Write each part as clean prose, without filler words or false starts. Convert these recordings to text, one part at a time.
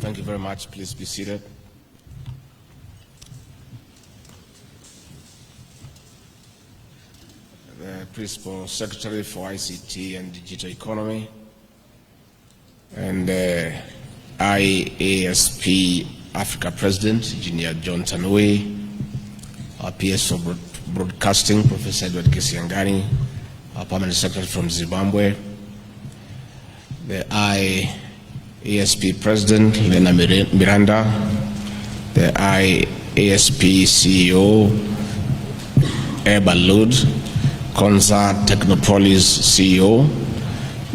Thank you very much. Please be seated. The Principal Secretary for ICT and Digital Economy and IASP Africa President, Engineer John Tanui, our PS for Broadcasting, Professor Edward Kisiangani, our Permanent Secretary from Zimbabwe, the IASP President, Lena Miranda, the IASP CEO, Eba Lud, Konza Technopolis CEO,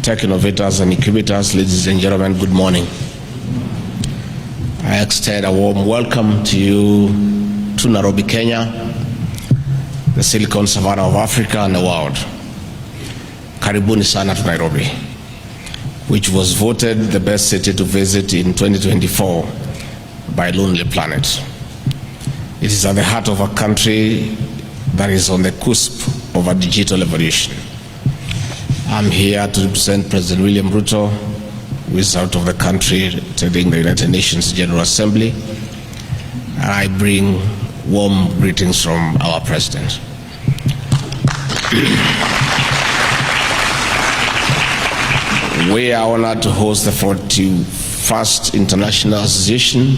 Tech Innovators and Incubators, ladies and gentlemen, good morning. I extend a warm welcome to you to Nairobi, Kenya, the Silicon Savannah of Africa and the world. Karibuni sana to Nairobi, which was voted the best city to visit in 2024 by Lonely Planet. It is at the heart of a country that is on the cusp of a digital evolution. I'm here to represent President William Ruto, who is out of the country attending the United Nations General Assembly, and I bring warm greetings from our President. We are honored to host the 41st International Association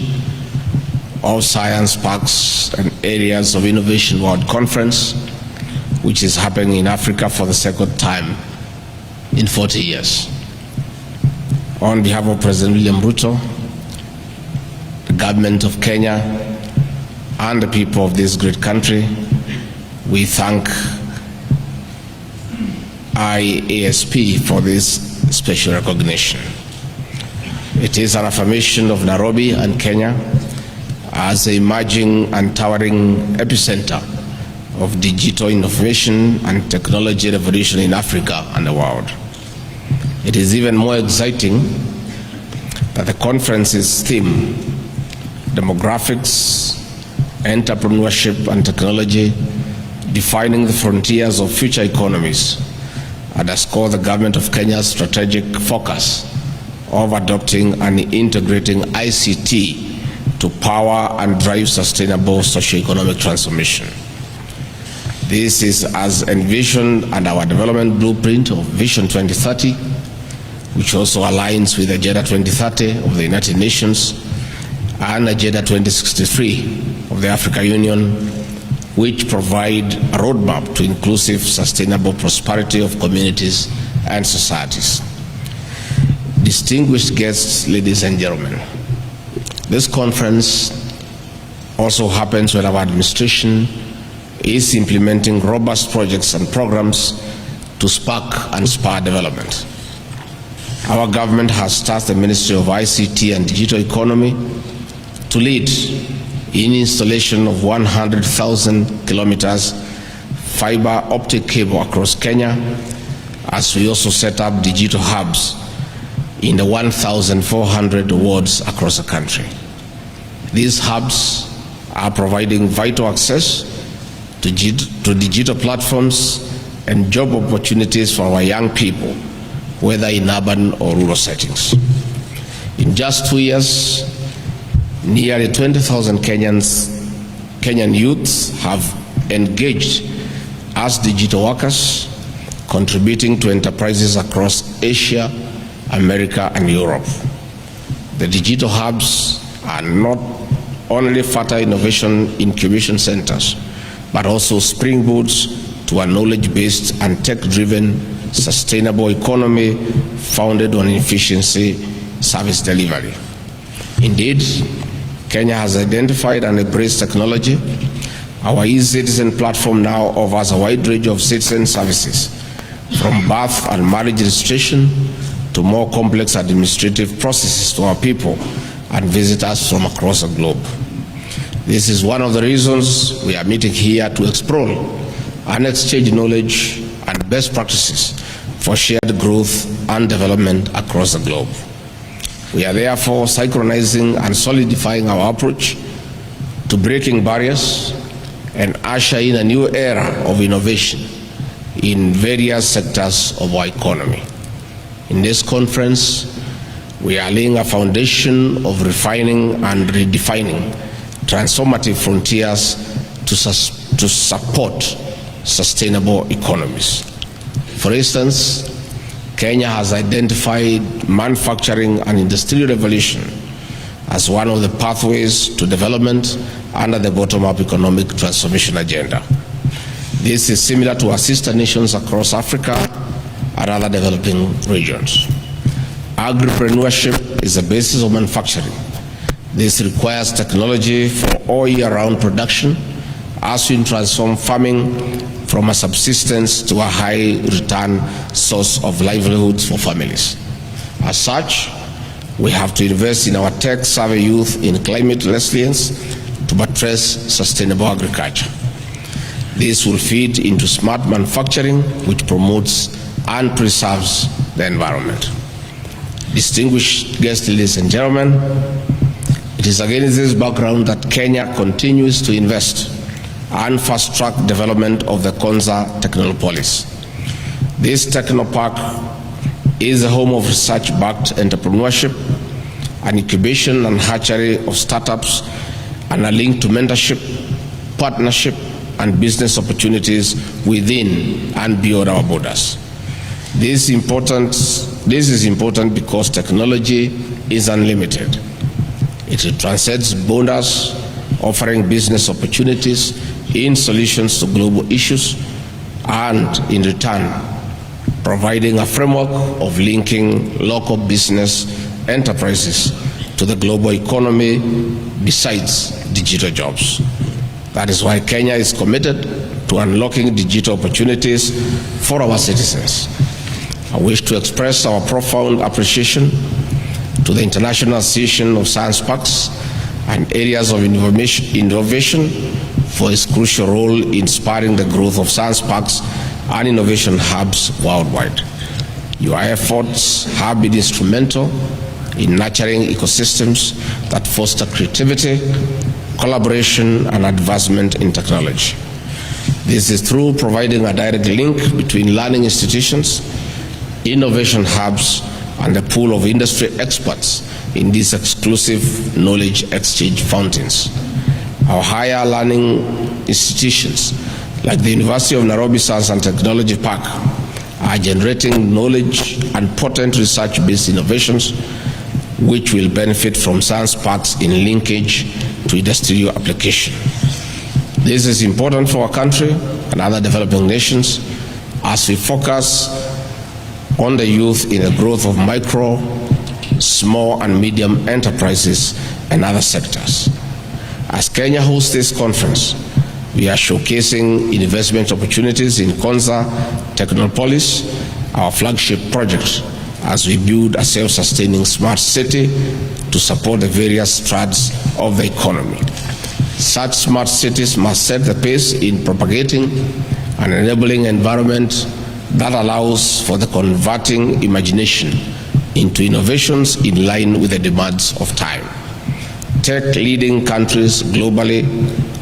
of Science Parks and Areas of Innovation World Conference, which is happening in Africa for the second time in 40 years. On behalf of President William Ruto, the government of Kenya, and the people of this great country, we thank IASP for this special recognition. It is an affirmation of Nairobi and Kenya as the emerging and towering epicenter of digital innovation and technology revolution in Africa and the world. It is even more exciting that the conference's theme, demographics, entrepreneurship and technology, defining the frontiers of future economies, underscore the government of Kenya's strategic focus of adopting and integrating ICT to power and drive sustainable socio-economic transformation. This is as envisioned under our development blueprint of Vision 2030, which also aligns with Agenda 2030 of the United Nations and Agenda 2063 of the African Union, which provide a roadmap to inclusive, sustainable prosperity of communities and societies. Distinguished guests, ladies and gentlemen, this conference also happens when our administration is implementing robust projects and programs to spark and inspire development. Our government has tasked the Ministry of ICT and Digital Economy to lead in installation of 100,000 kilometers fiber optic cable across Kenya, as we also set up digital hubs in the 1,400 wards across the country. These hubs are providing vital access to digital platforms and job opportunities for our young people, whether in urban or rural settings. In just 2 years, nearly 20,000 Kenyan youths have engaged as digital workers, contributing to enterprises across Asia, America, and Europe. The digital hubs are not only fertile innovation incubation centers, but also springboards to a knowledge-based and tech-driven sustainable economy founded on efficiency service delivery. Indeed, Kenya has identified and embraced technology. Our e-citizen platform now offers a wide range of citizen services, from birth and marriage registration to more complex administrative processes to our people and visitors from across the globe. This is one of the reasons we are meeting here to explore and exchange knowledge and best practices for shared growth and development across the globe. We are therefore synchronizing and solidifying our approach to breaking barriers and usher in a new era of innovation in various sectors of our economy. In this conference, we are laying a foundation of refining and redefining transformative frontiers to support sustainable economies. For instance, Kenya has identified manufacturing and industrial revolution as one of the pathways to development under the bottom-up economic transformation agenda. This is similar to our sister nations across Africa and other developing regions. Agripreneurship is the basis of manufacturing. This requires technology for all year-round production as we transform farming from a subsistence to a high-return source of livelihoods for families. As such, we have to invest in our tech-savvy youth in climate resilience to buttress sustainable agriculture. This will feed into smart manufacturing, which promotes and preserves the environment. Distinguished guests, ladies and gentlemen, it is against this background that Kenya continues to invest and fast-track development of the Konza Technopolis. This technopark is the home of research-backed entrepreneurship, an incubation and hatchery of startups, and a link to mentorship, partnership, and business opportunities within and beyond our borders. This is important because technology is unlimited. It transcends borders, offering business opportunities in solutions to global issues, and in return, providing a framework of linking local business enterprises to the global economy besides digital jobs. That is why Kenya is committed to unlocking digital opportunities for our citizens. I wish to express our profound appreciation to the International Association of Science Parks and Areas of Innovation for its crucial role in spurring the growth of science parks and innovation hubs worldwide. Your efforts have been instrumental in nurturing ecosystems that foster creativity, collaboration, and advancement in technology. This is through providing a direct link between learning institutions, innovation hubs, and a pool of industry experts in these exclusive knowledge exchange fountains. Our higher learning institutions, like the University of Nairobi Science and Technology Park, are generating knowledge and potent research-based innovations which will benefit from science parks in linkage to industrial application. This is important for our country and other developing nations as we focus on the youth in the growth of micro, small, and medium enterprises and other sectors. As Kenya hosts this conference, we are showcasing investment opportunities in Konza Technopolis, our flagship project, as we build a self-sustaining smart city to support the various strands of the economy. Such smart cities must set the pace in propagating an enabling environment that allows for the converting imagination into innovations in line with the demands of time. Tech-leading countries globally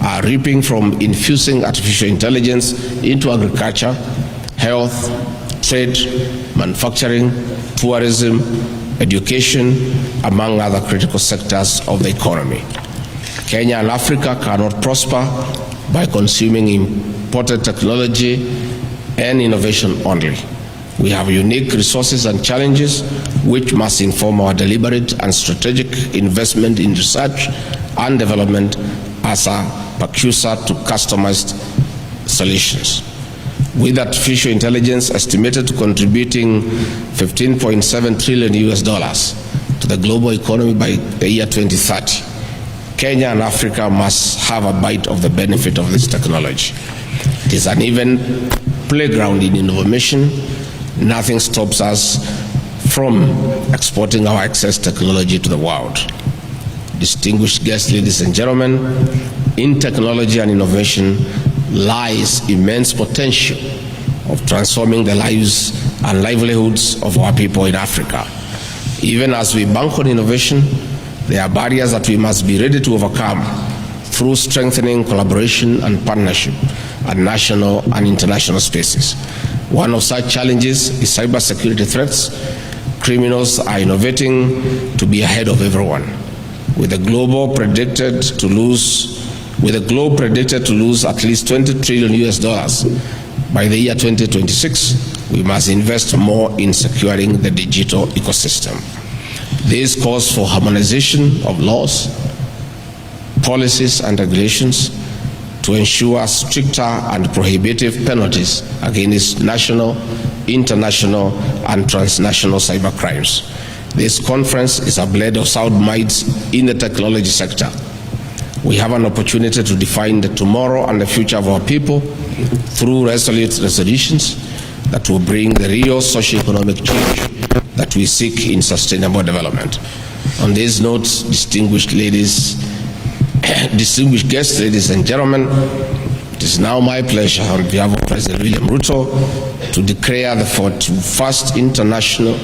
are reaping from infusing artificial intelligence into agriculture, health, trade, manufacturing, tourism, education, among other critical sectors of the economy. Kenya and Africa cannot prosper by consuming imported technology and innovation only. We have unique resources and challenges which must inform our deliberate and strategic investment in research and development as a precursor to customized solutions. With artificial intelligence estimated to contributing $15.7 trillion to the global economy by the year 2030, Kenya and Africa must have a bite of the benefit of this technology. It is an even playground in innovation. Nothing stops us from exporting our excess technology to the world. Distinguished guests, ladies and gentlemen, in technology and innovation lies immense potential of transforming the lives and livelihoods of our people in Africa. Even as we bank on innovation, there are barriers that we must be ready to overcome through strengthening collaboration and partnership at national and international spaces. One of such challenges is cybersecurity threats, Criminals are innovating to be ahead of everyone. With the globe predicted to lose at least 20 trillion US dollars by the year 2026, we must invest more in securing the digital ecosystem. This calls for harmonization of laws, policies, and regulations to ensure stricter and prohibitive penalties against national, international, and transnational cyber crimes. This conference is a blend of sound minds in the technology sector. We have an opportunity to define the tomorrow and the future of our people through resolute resolutions that will bring the real socio-economic change that we seek in sustainable development. On this note, distinguished guests, ladies and gentlemen, it is now my pleasure on behalf of President William Ruto to declare the 41st International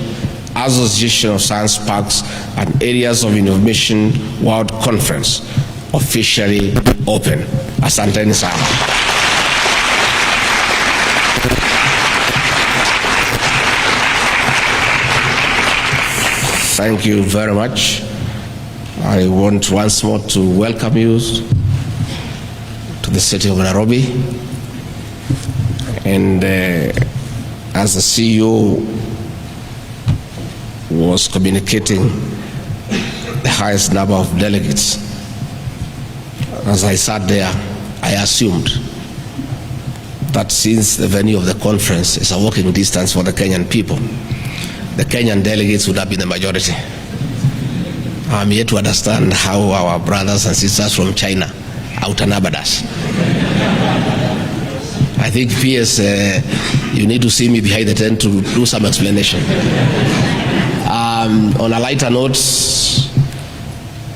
Association of Science Parks and Areas of Innovation World Conference officially open. Asanteni sana. Thank you very much. I want once more to welcome you to the city of Nairobi. And as the CEO was communicating the highest number of delegates, as I sat there, I assumed that since the venue of the conference is a walking distance for the Kenyan people, the Kenyan delegates would have been the majority. I'm yet to understand how our brothers and sisters from China outnumbered us. I think, PS, you need to see me behind the tent to do some explanation. On a lighter note,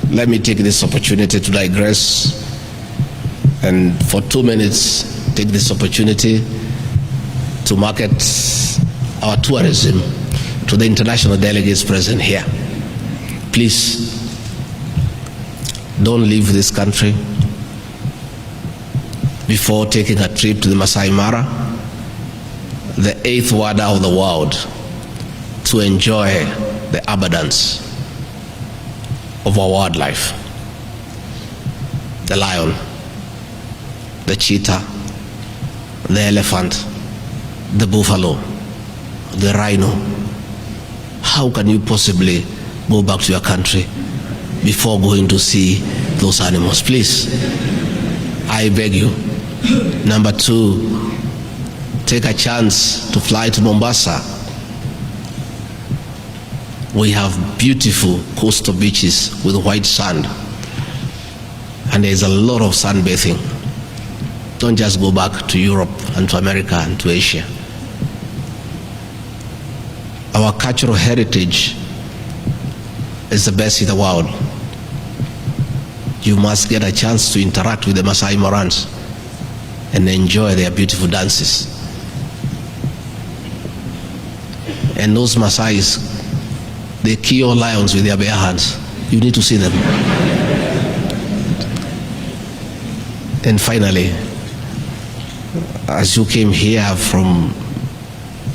let me take this opportunity to digress and for 2 minutes take this opportunity to market our tourism to the international delegates present here. Please, don't leave this country before taking a trip to the Masai Mara, the 8th wonder of the world, to enjoy the abundance of our wildlife. The lion, the cheetah, the elephant, the buffalo, the rhino. How can you possibly go back to your country before going to see those animals? Please, I beg you. Number 2, take a chance to fly to Mombasa. We have beautiful coastal beaches with white sand, and there's a lot of sunbathing. Don't just go back to Europe and to America and to Asia. Our cultural heritage is the best in the world. You must get a chance to interact with the Masai Marans and enjoy their beautiful dances. And those Masais, they kill lions with their bare hands. You need to see them. And finally, as you came here from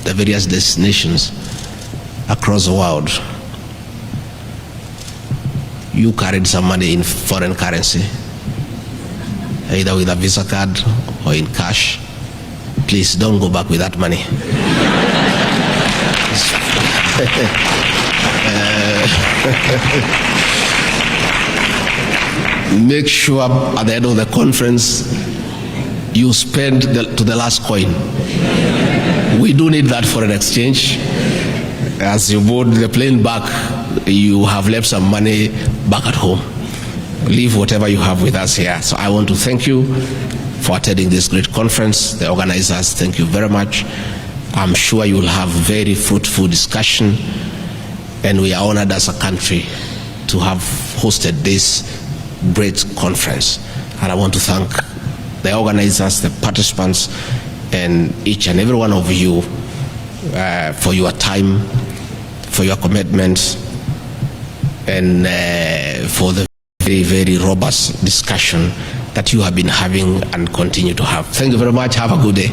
the various destinations across the world, you carried some money in foreign currency, either with a Visa card or in cash. Please don't go back with that money. Make sure at the end of the conference you spend to the last coin. We do need that foreign exchange. As you board the plane back, you have left some money back at home. Leave whatever you have with us here. So I want to thank you for attending this great conference. The organizers, thank you very much. I'm sure you will have very fruitful discussion, and we are honored as a country to have hosted this great conference. And I want to thank the organizers, the participants, and each and every one of you for your time, for your commitment, and for the very, very robust discussion that you have been having and continue to have. Thank you very much. Have a good day.